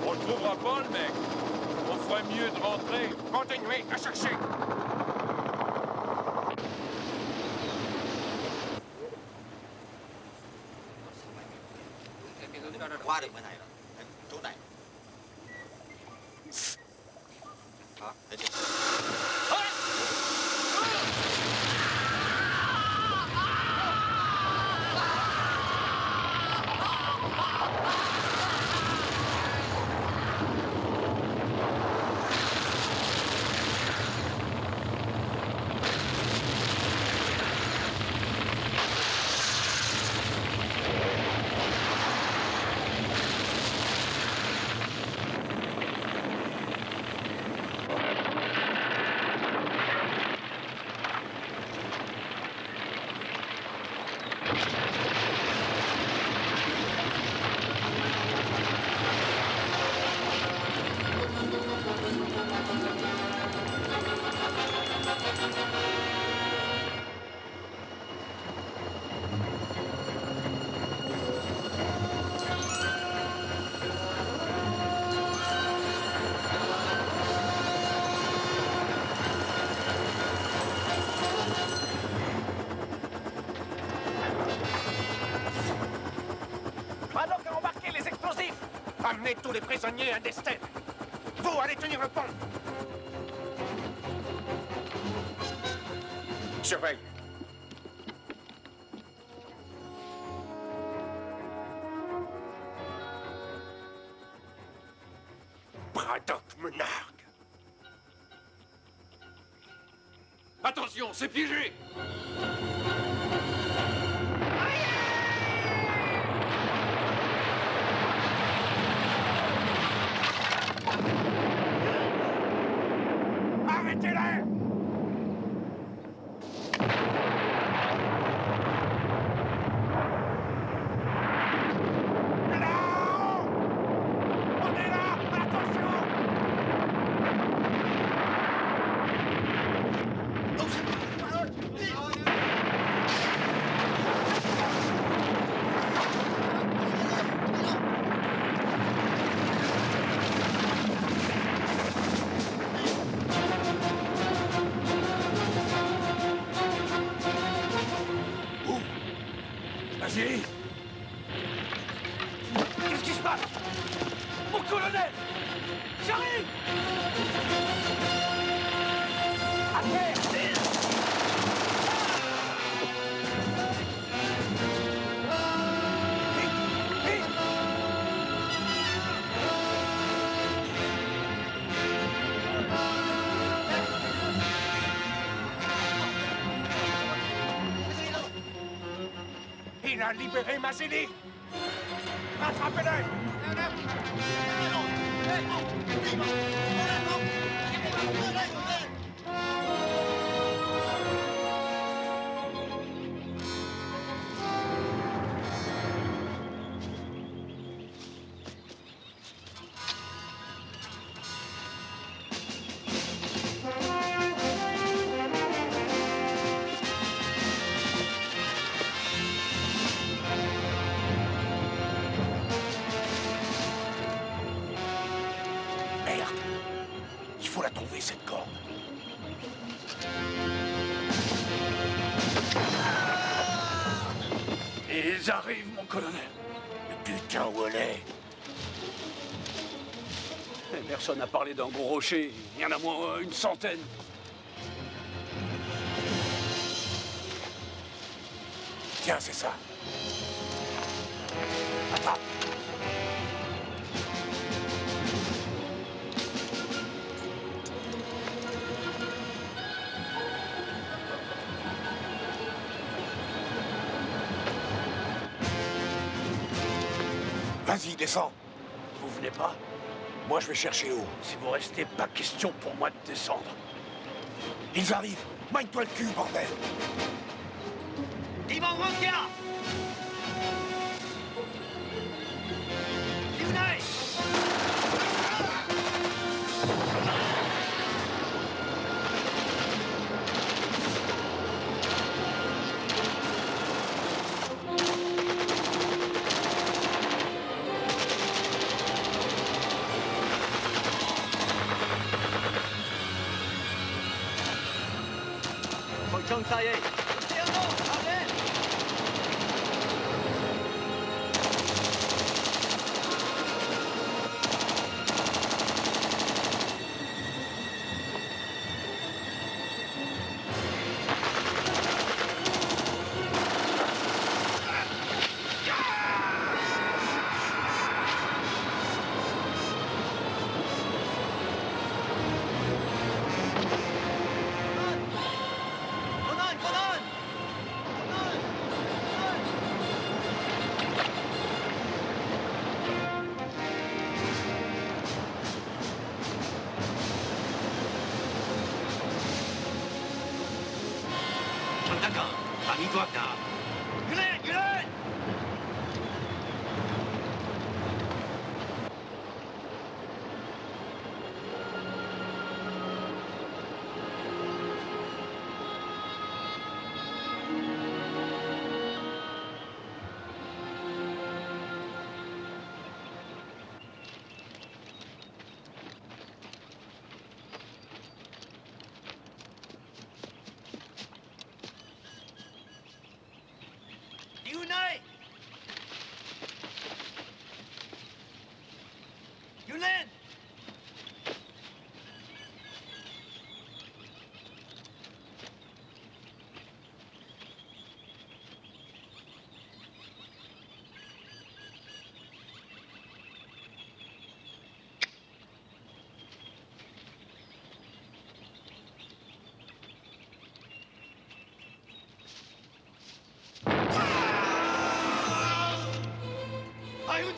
On le trouvera pas, le mec. On ferait mieux de rentrer. Continuez à chercher. Qua được bên này rồi. Chỗ này. Đó, để đi. Braddock a embarqué les explosifs. Amenez tous les prisonniers à Destel. Vous allez tenir le pont. Surveille. Braddock me nargue. Attention, c'est piégé. Arrêtez-les! Qui? Qu'est-ce qui se passe? Mon colonel! J'arrive! À terre! Il a libéré Mazili! Rattrapez-le! Merde! Il faut la trouver, cette corde. Ils arrivent, mon colonel. Mais putain, où elle est? Personne n'a parlé d'un gros rocher. Il y en a moins une centaine. Tiens, c'est ça. Attrape. Vas-y, descends. Vous venez pas? Moi, je vais chercher haut. Si vous restez, pas question pour moi de descendre. Ils arrivent. Magne-toi le cul, bordel. Ils vont revenir. Yunai! Yunai! Yulen! Ayun!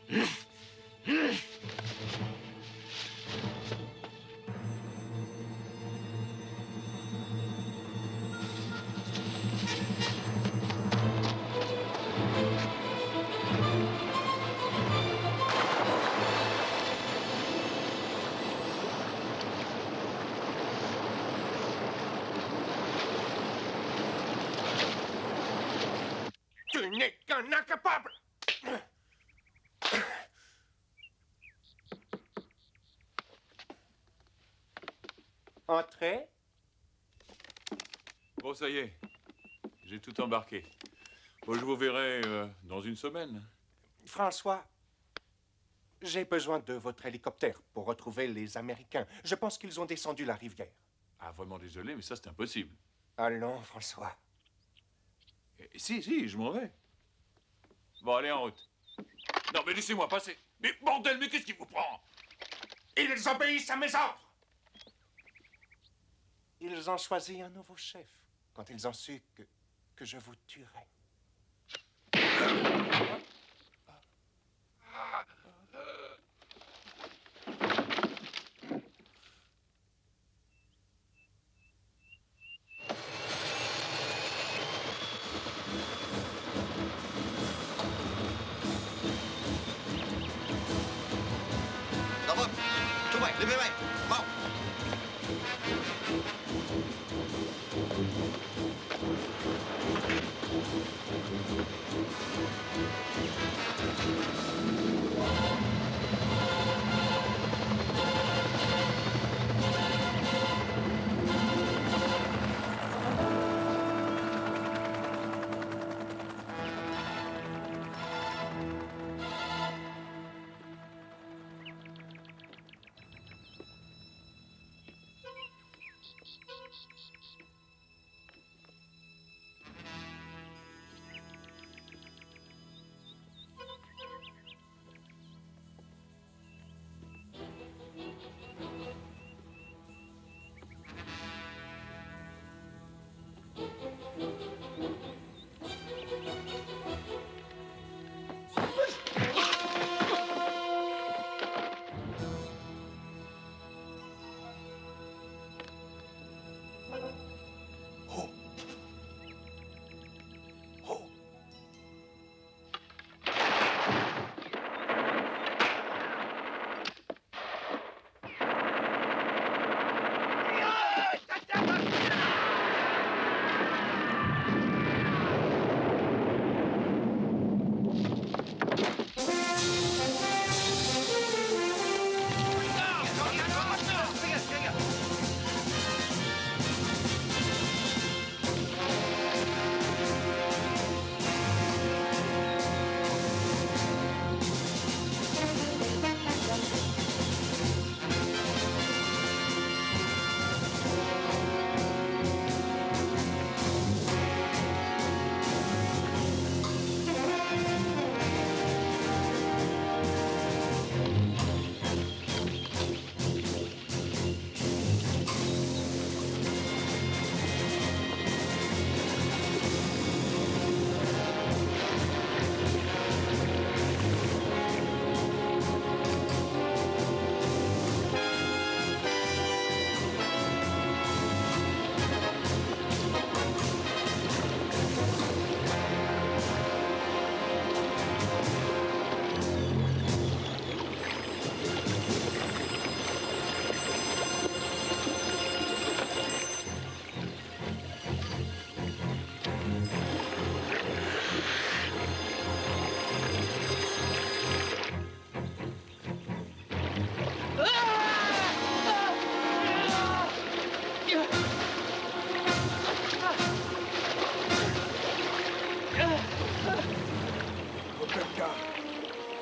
Tu n'es qu'un incapable! Entrez. Bon, ça y est. J'ai tout embarqué. Bon, je vous verrai dans une semaine. François, j'ai besoin de votre hélicoptère pour retrouver les Américains. Je pense qu'ils ont descendu la rivière. Ah, vraiment désolé, mais ça, c'est impossible. Allons, François. Si, je m'en vais. Bon, allez, en route. Non, mais laissez-moi passer. Mais bordel, mais qu'est-ce qui vous prend? Ils obéissent à mes ordres. Ils ont choisi un nouveau chef quand ils ont su que je vous tuerais.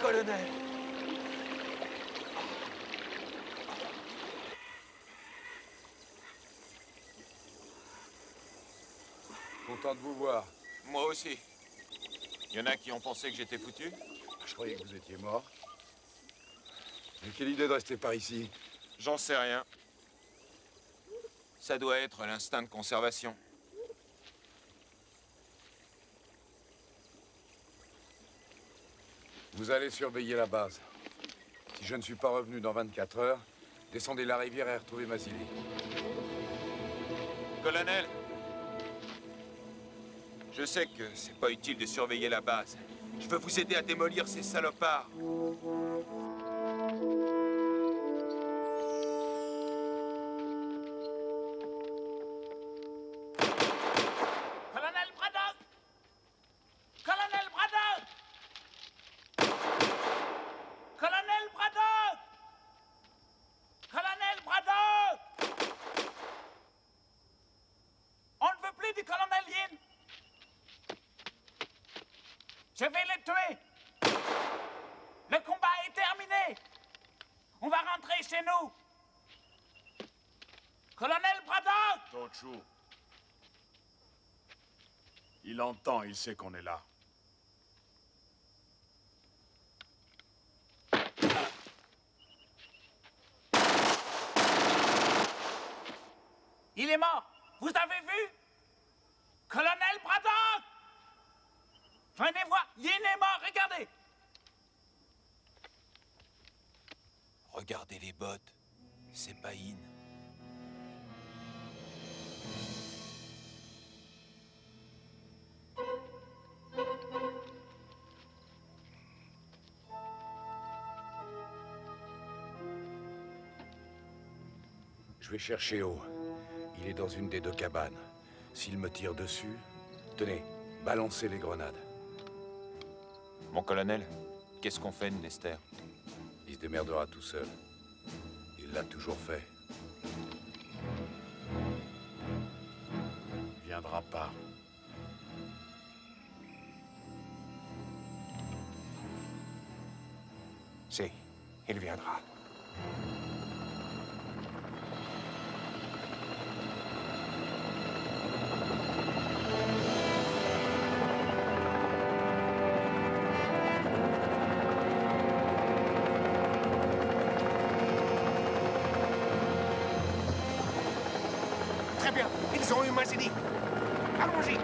Colonel. Content de vous voir. Moi aussi. Il y en a qui ont pensé que j'étais foutu. Je croyais que vous étiez mort. Mais quelle idée de rester par ici? J'en sais rien. Ça doit être l'instinct de conservation. Vous allez surveiller la base. Si je ne suis pas revenu dans 24 heures, descendez la rivière et retrouvez Mazili. Colonel, je sais que c'est pas utile de surveiller la base. Je veux vous aider à démolir ces salopards. Colonel Braddock! Colonel Braddock! Colonel Braddock! Colonel Braddock! On ne veut plus du colonel Yin. Je vais les tuer. Le combat est terminé. On va rentrer chez nous. Colonel Braddock! Tochu. Il entend, il sait qu'on est là. Il est mort. Vous avez vu? Colonel Braddock! Venez voir. Yin est mort. Regardez. Regardez les bottes. C'est pas Yin. Je vais chercher O. Il est dans une des deux cabanes. S'il me tire dessus, tenez, balancez les grenades. Mon colonel, qu'est-ce qu'on fait de Nester? Il se démerdera tout seul. Il l'a toujours fait. Il viendra pas. Si, il viendra. Très bien, ils ont eu Mazili. Allons-y.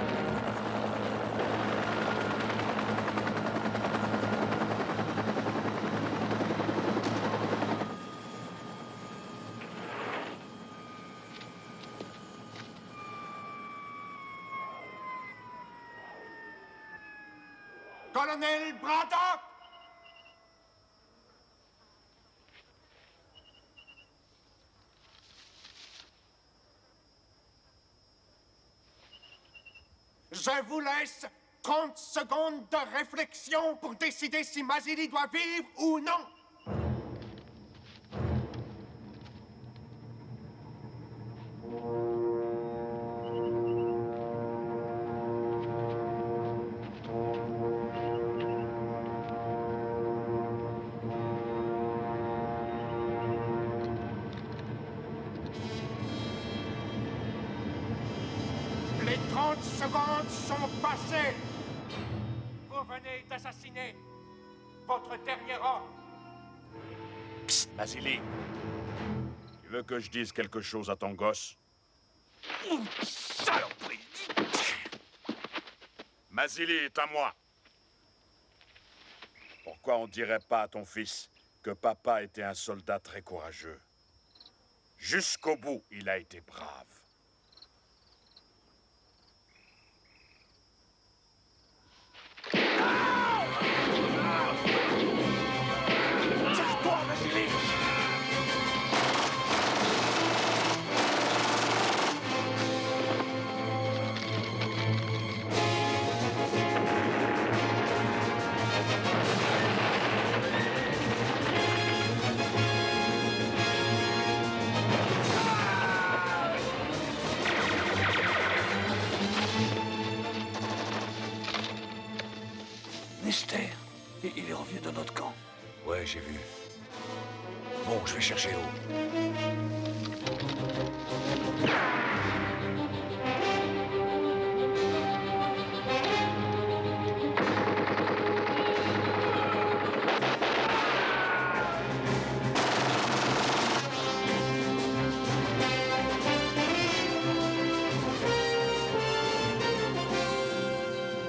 Colonel Braddock! Je vous laisse 30 secondes de réflexion pour décider si Mazili doit vivre ou non. Les 30 secondes sont passées. Vous venez d'assassiner votre dernier homme. Psst, Mazili. Tu veux que je dise quelque chose à ton gosse? Saloperie! Mazili est à moi. Pourquoi on dirait pas à ton fils que papa était un soldat très courageux? Jusqu'au bout, il a été brave. Tire-toi, Mazili! Nester, il est revenu dans notre camp. Ouais, j'ai vu. Bon, je vais chercher O.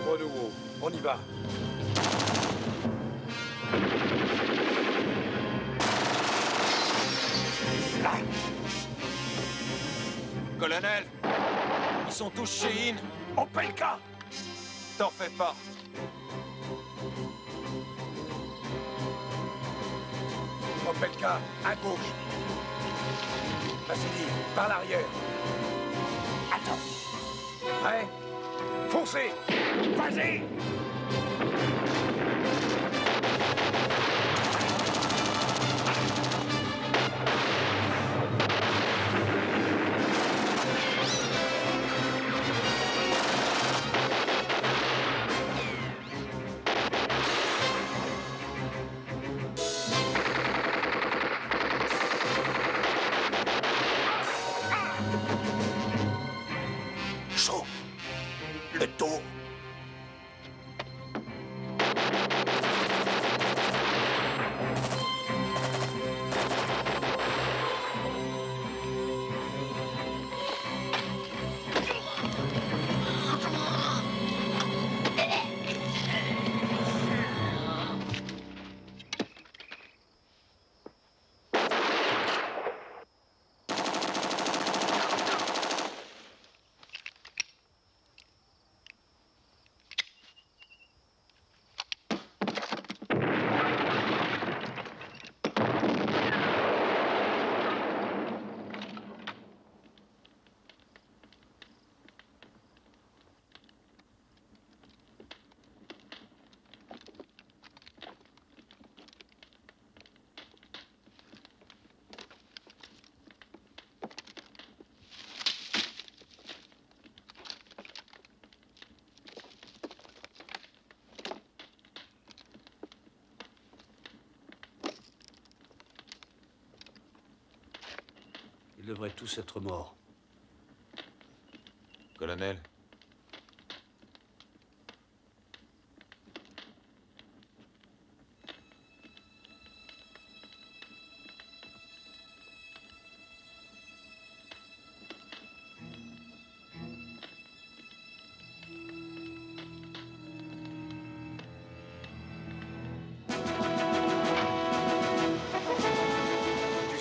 Ouvre-nous, on y va. Ils sont tous chez In. Opelka! T'en fais pas. Opelka, à gauche. Vassili, par l'arrière. Attends. Prêt? Foncez! Vas-y! Chaud. Le dos. Ils devraient tous être morts. Colonel,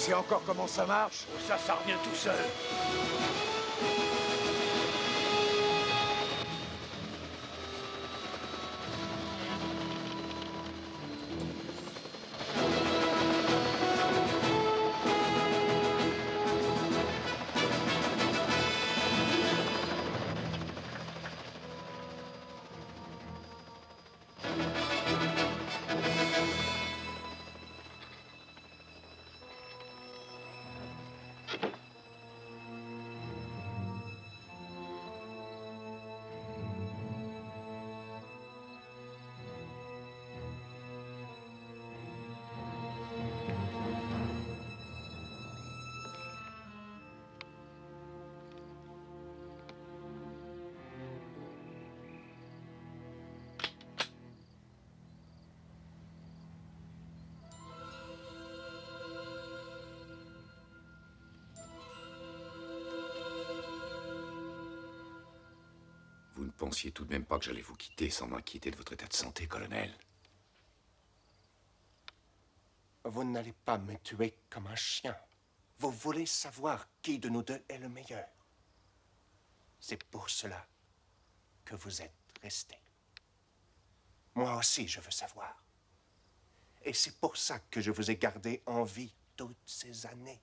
Tu sais encore comment ça marche? Ça revient tout seul. Vous ne pensiez tout de même pas que j'allais vous quitter sans m'inquiéter de votre état de santé, colonel? Vous n'allez pas me tuer comme un chien. Vous voulez savoir qui de nous deux est le meilleur. C'est pour cela que vous êtes resté. Moi aussi, je veux savoir. Et c'est pour ça que je vous ai gardé en vie toutes ces années.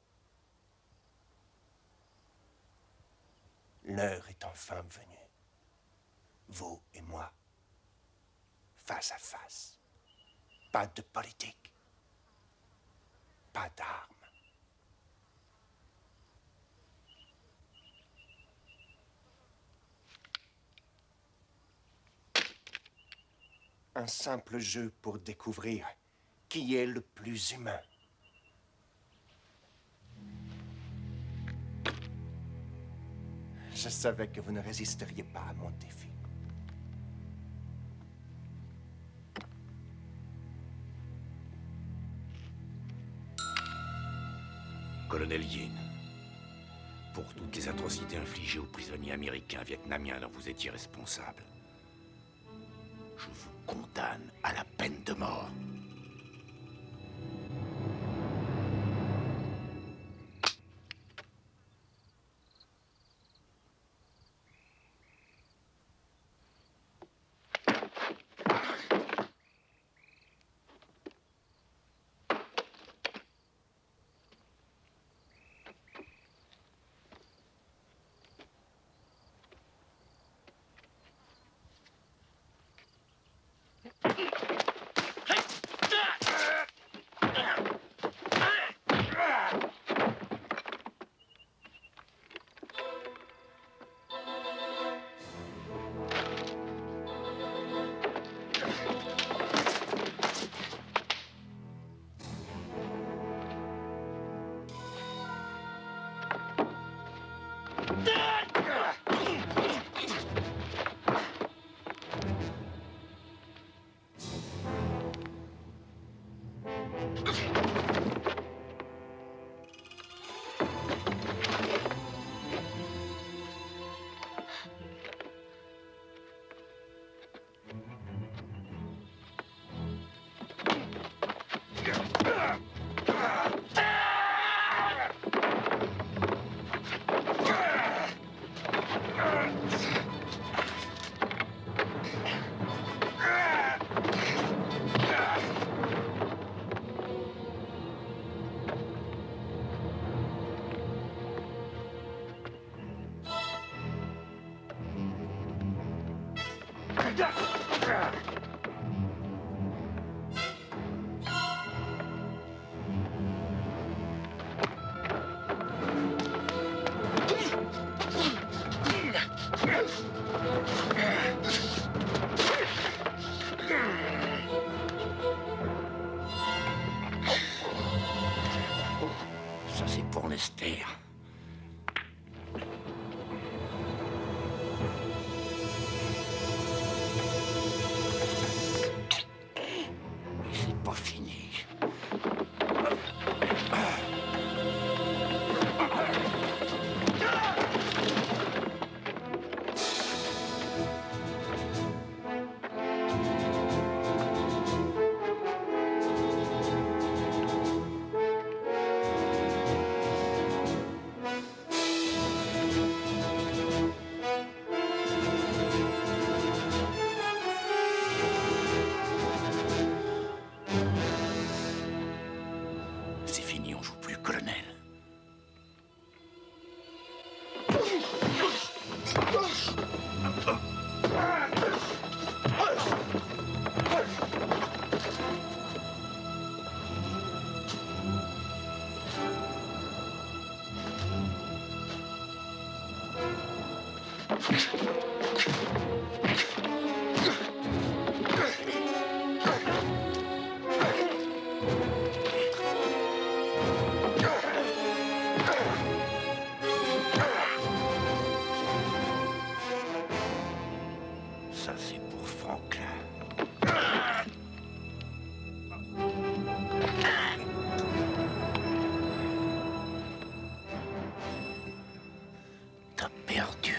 L'heure est enfin venue. Vous et moi, face à face. Pas de politique. Pas d'armes. Un simple jeu pour découvrir qui est le plus humain. Je savais que vous ne résisteriez pas à mon défi. Colonel Yin, pour toutes les atrocités infligées aux prisonniers américains vietnamiens dont vous étiez responsable, je vous condamne à la peine de mort. Lester. Mais c'est pas fini. C'est fini, on joue plus, colonel. Ça, c'est pour Franklin. T'as perdu.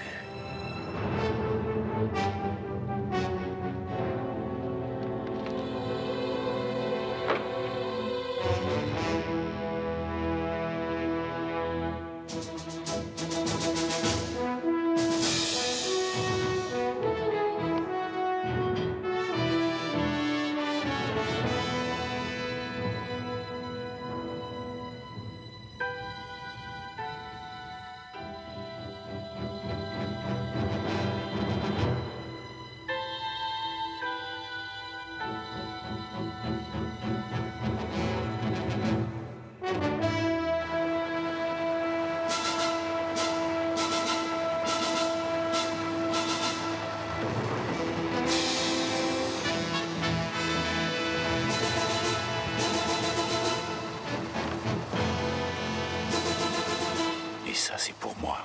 Et ça, c'est pour moi.